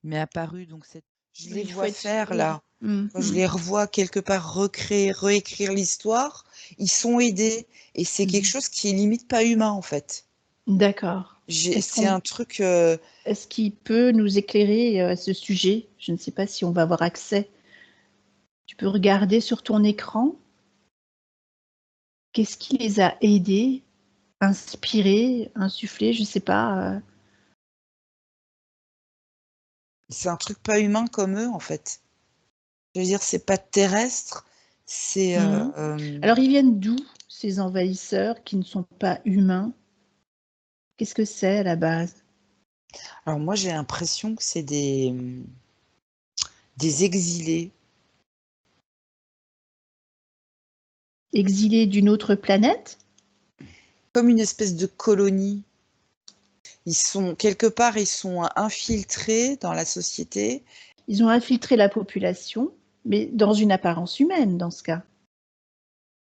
Il m'est apparu, donc je les Il faut vois être faire oui. là. Quand je les revois quelque part réécrire l'histoire, ils sont aidés et c'est quelque chose qui est limite pas humain en fait. D'accord. C'est un truc. Est-ce qu'il peut nous éclairer à ce sujet? Je ne sais pas si on va avoir accès. Tu peux regarder sur ton écran. Qu'est-ce qui les a aidés, inspirés, insufflés, je ne sais pas. C'est un truc pas humain comme eux en fait. Je veux dire, c'est pas terrestre. C'est. Alors ils viennent d'où ces envahisseurs qui ne sont pas humains? Qu'est-ce que c'est à la base? Alors moi j'ai l'impression que c'est des exilés. Exilés d'une autre planète? Comme une espèce de colonie. Quelque part, ils sont infiltrés dans la société. Ils ont infiltré la population, mais dans une apparence humaine dans ce cas.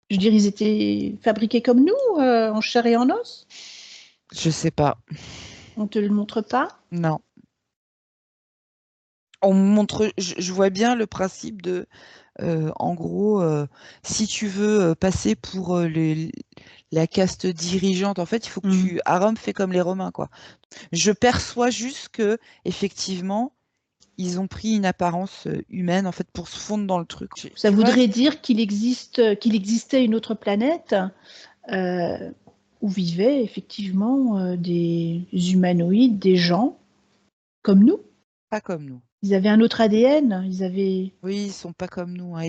Je veux dire, ils étaient fabriqués comme nous, en chair et en os? Je sais pas. On te le montre pas? Non. On me montre, je vois bien le principe de, en gros, si tu veux passer pour la caste dirigeante, en fait, il faut que à Rome, fais comme les Romains, quoi. Je perçois juste que, effectivement, ils ont pris une apparence humaine, en fait, pour se fondre dans le truc. Ça voudrait dire qu'il existait une autre planète où vivaient effectivement des humanoïdes, des gens comme nous. Pas comme nous. Ils avaient un autre ADN, Oui, ils sont pas comme nous, hein.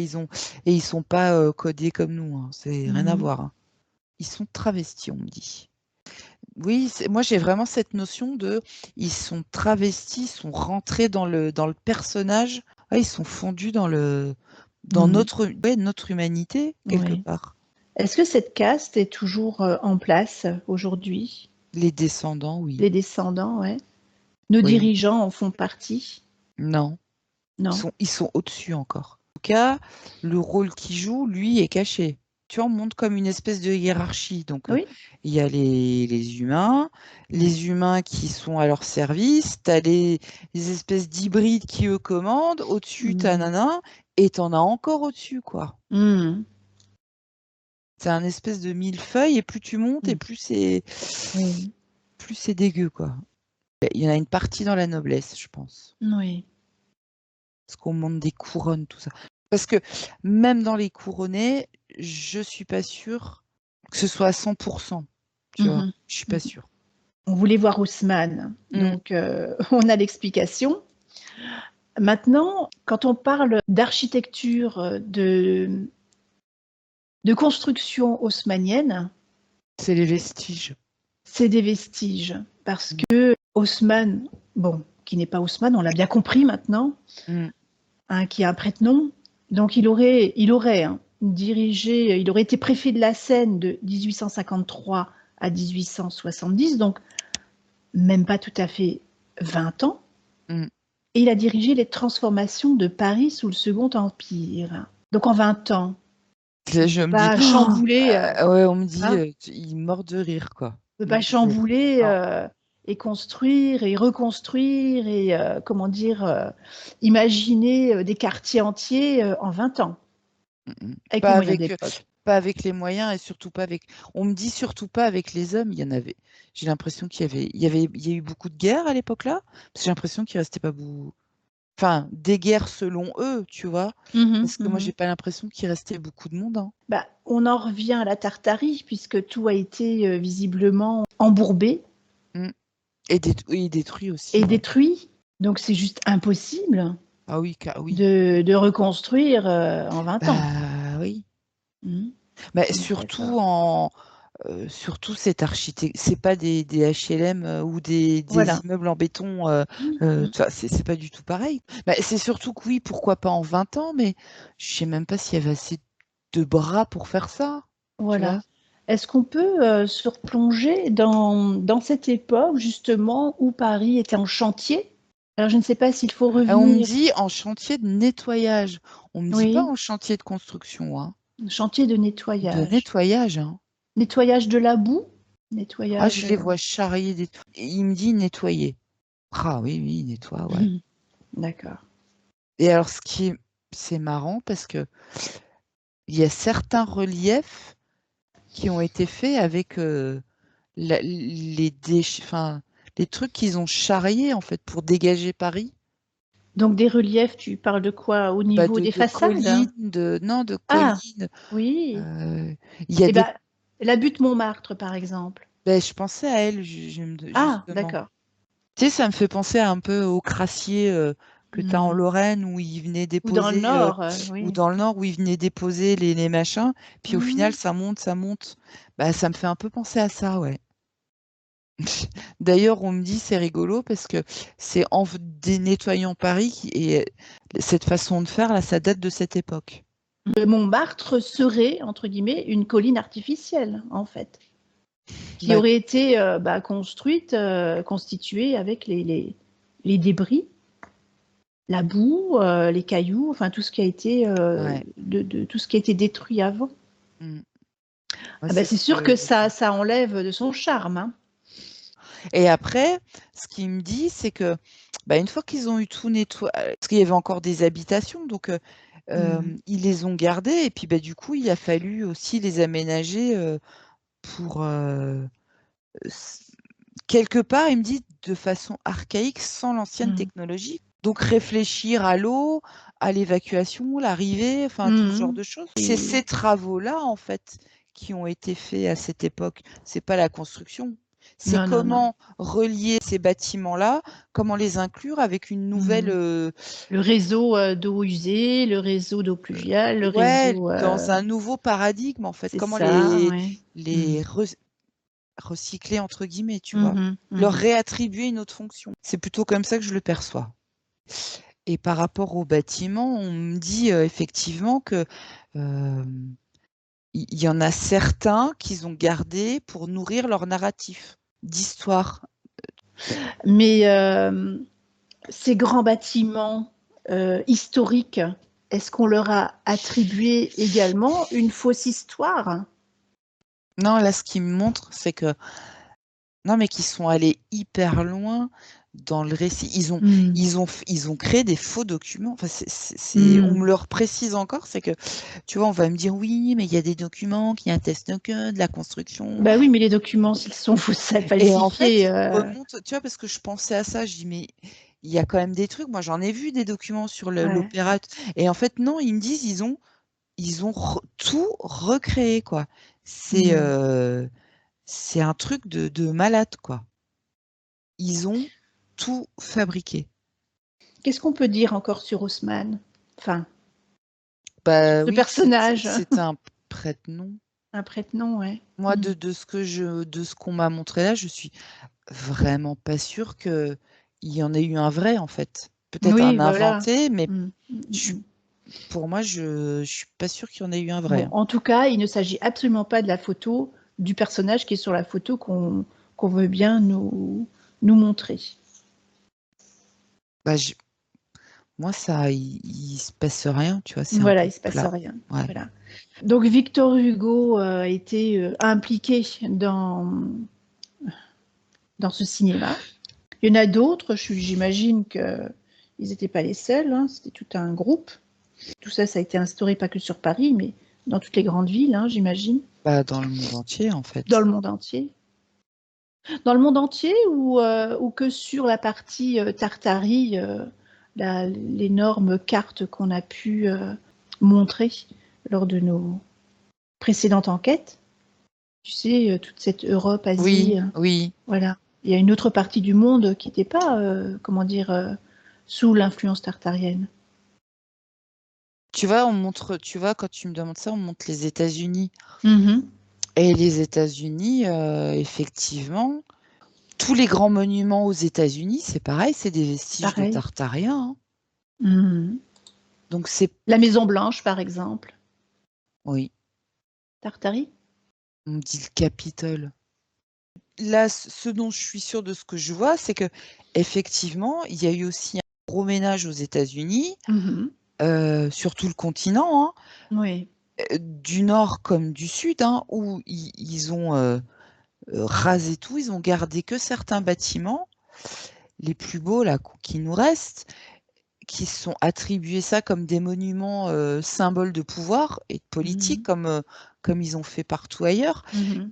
Ils sont pas codés comme nous, hein. C'est rien à voir, hein. Ils sont travestis, on me dit. Oui, moi j'ai vraiment cette notion de, ils sont travestis, ils sont rentrés dans le personnage. Ouais, ils sont fondus dans notre humanité quelque part. Est-ce que cette caste est toujours en place aujourd'hui? Les descendants, oui. Les descendants, ouais. Nos Oui. dirigeants en font partie? Non. Non. Ils sont au-dessus encore. En tout cas, le rôle qu'ils jouent, lui, est caché. Tu vois, on montre comme une espèce de hiérarchie. Donc, il y a les humains qui sont à leur service, tu as les espèces d'hybrides qui, eux, commandent, au-dessus, tu as nana, et tu en as encore au-dessus, quoi. C'est un espèce de millefeuille, et plus tu montes, et plus c'est dégueu, quoi. Il y en a une partie dans la noblesse, je pense. Oui. Parce qu'on monte des couronnes, tout ça. Parce que même dans les couronnés, je suis pas sûre que ce soit à 100%. Tu vois, je suis pas sûre. On voulait voir Haussmann, donc on a l'explication. Maintenant, quand on parle d'architecture, de construction haussmannienne, c'est les vestiges. C'est des vestiges, parce que Haussmann, bon, qui n'est pas Haussmann, on l'a bien compris maintenant, qui a un prête-nom, donc il aurait dirigé, il aurait été préfet de la Seine de 1853 à 1870, donc même pas tout à fait 20 ans, et il a dirigé les transformations de Paris sous le Second Empire. Donc en 20 ans, je me dis, chambouler. Ouais, on me dit, il mord de rire, quoi. On ne peut pas chambouler et construire et reconstruire et, comment dire, imaginer des quartiers entiers en 20 ans. Avec les moyens de l'époque. Pas avec les moyens et surtout pas avec. On me dit surtout pas avec les hommes. Il y en avait. J'ai l'impression qu'il y a eu beaucoup de guerres à l'époque-là. Parce que j'ai l'impression qu'il restait pas beaucoup. Enfin, des guerres selon eux, tu vois. Parce que moi, j'ai pas l'impression qu'il restait beaucoup de monde, hein. Bah, on en revient à la Tartarie, puisque tout a été visiblement embourbé. Et détruit aussi. Et détruit. Donc c'est juste impossible oui. De reconstruire en 20 ans. Oui. Surtout surtout cette architecture, c'est pas des HLM ou des immeubles en béton, c'est pas du tout pareil. C'est surtout que oui, pourquoi pas en 20 ans, mais je sais même pas s'il y avait assez de bras pour faire ça. Voilà. Est-ce qu'on peut se replonger dans cette époque justement où Paris était en chantier? Alors je ne sais pas s'il faut revenir. On me dit en chantier de nettoyage. On me dit pas en chantier de construction, hein. Chantier de nettoyage. De nettoyage, hein. Nettoyage de la boue? Nettoyage. Je les vois charrier il me dit nettoyer. Ah oui, il nettoie, ouais. D'accord. Et alors, c'est marrant parce que il y a certains reliefs qui ont été faits avec les trucs qu'ils ont charriés en fait pour dégager Paris. Donc des reliefs, tu parles de quoi? Au Bah, niveau des de façades? collines, de Ah, collines. oui. Il y a Eh des. ben, la butte Montmartre, par exemple. Ben, je pensais à elle Ah, justement. d'accord. Tu sais, ça me fait penser un peu au crassier que tu as en Hmm. Lorraine où ils venaient Ou dans le déposer, nord, ou oui. dans le Nord où ils venaient déposer les machins. Puis au final, Hmm. ça monte, ça monte. Bah, ça me fait un peu penser à ça, ouais. D'ailleurs, on me dit c'est rigolo parce que c'est en dénettoyant Paris et cette façon de faire là, ça date de cette époque. Montmartre serait, entre guillemets, une colline artificielle, en fait, qui Bah, aurait été construite, constituée avec les débris, la boue, les cailloux, enfin tout ce qui a été, ouais. tout ce qui a été détruit avant. Mm. Ouais, Ah ben, c'est c'est ce sûr que que je dis. ça enlève de son charme, hein. Et après, ce qu'il me dit, c'est que bah, une fois qu'ils ont eu tout nettoyé, parce qu'il y avait encore des habitations, donc Mm. ils les ont gardées, et puis bah, du coup, il a fallu aussi les aménager pour quelque part, il me dit de façon archaïque, sans l'ancienne Mm. technologie. Donc réfléchir à l'eau, à l'évacuation, l'arrivée, enfin tout ce genre Mm. de choses. C'est ces travaux-là, en fait, qui ont été faits à cette époque. C'est pas la construction. C'est Non, non, non. comment relier ces bâtiments-là, comment les inclure avec une nouvelle, Mm. Le réseau d'eau usée, le réseau d'eau pluviale, le ouais, réseau. dans un nouveau paradigme, en fait. C'est Comment ça, ouais. Mm. les recycler, entre guillemets, tu vois. Mhm, Leur mhm. réattribuer une autre fonction. C'est plutôt comme ça que je le perçois. Et par rapport au bâtiment, on me dit effectivement que il y en a certains qu'ils ont gardés pour nourrir leur narratif d'histoire. Mais ces grands bâtiments historiques, est-ce qu'on leur a attribué également une fausse histoire? Non, là, ce qui me montre, c'est que non, mais qu'ils sont allés hyper loin dans le récit. Mm. Ils ont créé des faux documents. Enfin, on Mm. me le précise encore, c'est que, tu vois, on va me dire oui, mais il y a des documents qui attestent que de la construction. Bah oui, mais les documents, s'ils sont Et en fait, falsifiés, ils remontent, tu vois, parce que je pensais à ça, je dis, mais il y a quand même des trucs. Moi, j'en ai vu des documents sur ouais. l'opéra. Et en fait, non, ils me disent, ils ont tout recréé, quoi. C'est Mm. euh, c'est un truc de malade, quoi. Ils ont tout fabriqué. Qu'est-ce qu'on peut dire encore sur Haussmann? Enfin, sur Bah ce oui, personnage, c'est un prête-nom. un prête-nom, ouais. Moi, Mm. de ce qu'on m'a montré là, je suis vraiment pas sûre qu'il y en ait eu un vrai, en fait. Peut-être Oui, un voilà. inventé, mais Mm, mm, je mm, suis mm. pour moi, je suis pas sûre qu'il y en ait eu un vrai, Bon, hein. en tout cas, il ne s'agit absolument pas de la photo du personnage qui est sur la photo qu'on veut bien nous montrer. Bah, moi, ça, il se passe rien, tu vois, c'est un Voilà, peu il ne se passe plat. rien. Ouais. Voilà. Donc Victor Hugo a été impliqué dans ce cinéma. Il y en a d'autres, j'imagine qu'ils n'étaient pas les seuls, hein, c'était tout un groupe. Tout ça, ça a été instauré pas que sur Paris, mais dans toutes les grandes villes, hein, j'imagine, Bah, dans le monde entier, en dans fait. le monde entier. Dans le monde entier ou que sur la partie Tartarie, l'énorme carte qu'on a pu montrer lors de nos précédentes enquêtes. Tu sais, toute cette Europe, Oui, Asie, oui. voilà. Il y a une autre partie du monde qui n'était pas, comment dire, sous l'influence tartarienne. Tu vois, tu vois, quand tu me demandes ça, on montre les États-Unis. Mhm. Et les États-Unis, effectivement, tous les grands monuments aux États-Unis, c'est pareil, c'est des vestiges de Pareil. Tartariens, hein. Mhm. Donc c'est, La Maison Blanche, par exemple. oui, Tartarie. on me dit le Capitole. Là, ce dont je suis sûre de ce que je vois, c'est que effectivement, il y a eu aussi un gros ménage aux États-Unis, Mhm. sur tout le continent, hein, Oui. du nord comme du sud, hein, où ils ont rasé tout, ils ont gardé que certains bâtiments, les plus beaux là qui nous restent. qui se sont attribués ça comme des monuments symboles de pouvoir et de politique, comme ils ont fait partout ailleurs.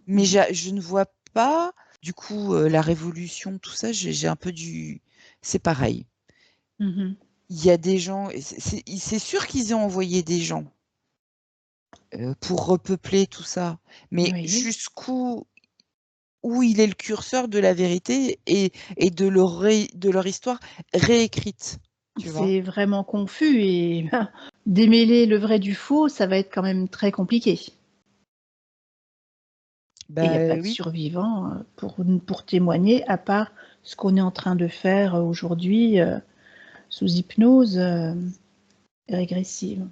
Mais je ne vois pas, du coup, la Révolution, tout ça, j'ai un peu du... C'est pareil. Il y a des gens, c'est sûr qu'ils ont envoyé des gens pour repeupler tout ça, mais jusqu'où où il est le curseur de la vérité et de leur histoire réécrite. C'est vraiment confus et démêler le vrai du faux, ça va être quand même très compliqué. Et il n'y a pas de survivants pour témoigner, à part ce qu'on est en train de faire aujourd'hui sous hypnose régressive.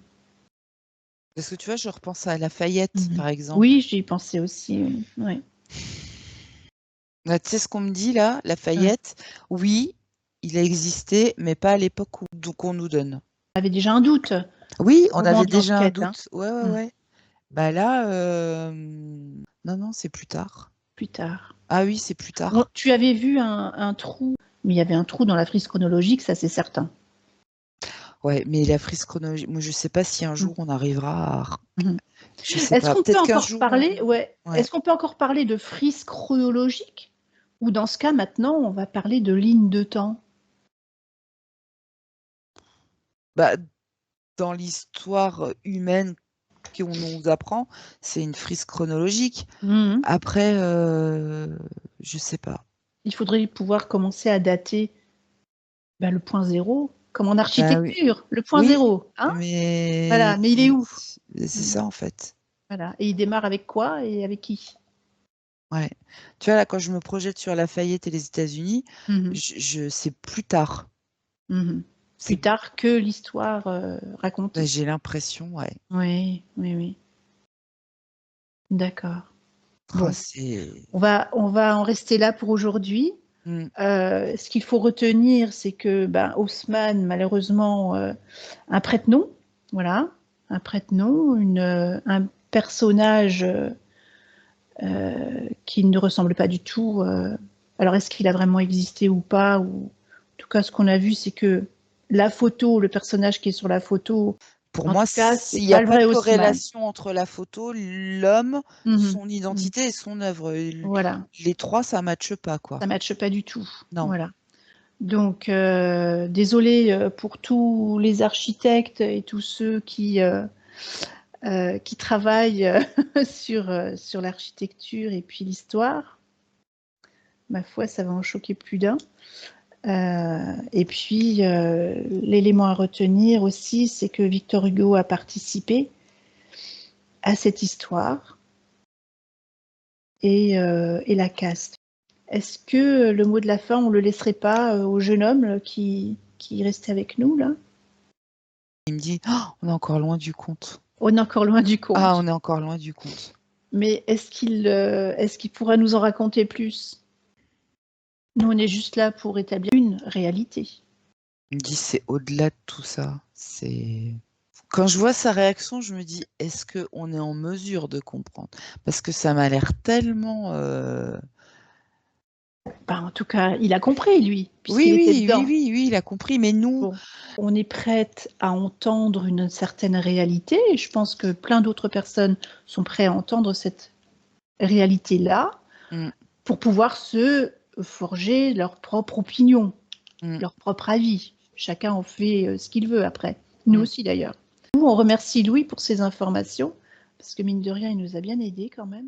Parce que tu vois, je repense à Lafayette, par exemple. Oui, j'y pensais aussi. Ouais. Tu sais ce qu'on me dit là, Lafayette, oui, il a existé, mais pas à l'époque qu'on nous donne. On avait déjà un doute. Oui, on avait déjà un doute. Ouais. Bah là, non, c'est plus tard. Plus tard. Ah oui, c'est plus tard. Bon, tu avais vu un trou, mais il y avait un trou dans la frise chronologique, ça c'est certain. Ouais, mais la frise chronologique, moi je sais pas si un jour on arrivera à... Je sais Est-ce pas. qu'on peut Peut-être qu'un encore jour. parler, Est-ce qu'on peut encore parler de frise chronologique, ou dans ce cas maintenant on va parler de ligne de temps? Bah, dans l'histoire humaine qu'on nous apprend, c'est une frise chronologique. Après, je sais pas. Il faudrait pouvoir commencer à dater le point zéro, comme en architecture, le point zéro. Hein, mais... Voilà, mais il est où? C'est ça en fait. Voilà. Et il démarre avec quoi et avec qui? Ouais. Tu vois, là, quand je me projette sur Lafayette et les États-Unis, je c'est plus tard. Plus tard que l'histoire racontée. Bah, j'ai l'impression, ouais. Oui. D'accord. Oh, Bon, on va en rester là pour aujourd'hui. Ce qu'il faut retenir, c'est que Haussmann, malheureusement, un prête-nom, voilà, un prête-nom, un personnage qui ne ressemble pas du tout. Alors, est-ce qu'il a vraiment existé ou pas, ou... En tout cas, ce qu'on a vu, c'est que la photo, le personnage qui est sur la photo, pour moi, s'il n'y a pas de corrélation entre la photo, l'homme, son identité et son œuvre. Voilà. Les trois, ça ne matche pas, quoi. Ça ne matche pas du tout. Non. Voilà. Donc, désolé pour tous les architectes et tous ceux qui travaillent sur l'architecture et puis l'histoire. Ma foi, ça va en choquer plus d'un. Et puis, l'élément à retenir aussi, c'est que Victor Hugo a participé à cette histoire et la caste. Est-ce que le mot de la fin, on ne le laisserait pas au jeune homme qui restait avec nous, là? Il me dit, oh, on est encore loin du compte. On est encore loin du compte. Ah, on est encore loin du compte. Mais est-ce qu'il pourra nous en raconter plus? Nous, on est juste là pour établir une réalité. Il me dit, c'est au-delà de tout ça. Quand je vois sa réaction, je me dis, est-ce qu'on est en mesure de comprendre? Parce que ça m'a l'air tellement... En tout cas, il a compris, lui, puisqu'il était dedans. Oui, il a compris, mais nous... Bon, on est prête à entendre une certaine réalité, et je pense que plein d'autres personnes sont prêtes à entendre cette réalité-là pour pouvoir se forger leur propre opinion, leur propre avis. Chacun en fait ce qu'il veut après. Nous aussi, d'ailleurs. Nous, on remercie Louis pour ces informations, parce que mine de rien, il nous a bien aidés quand même.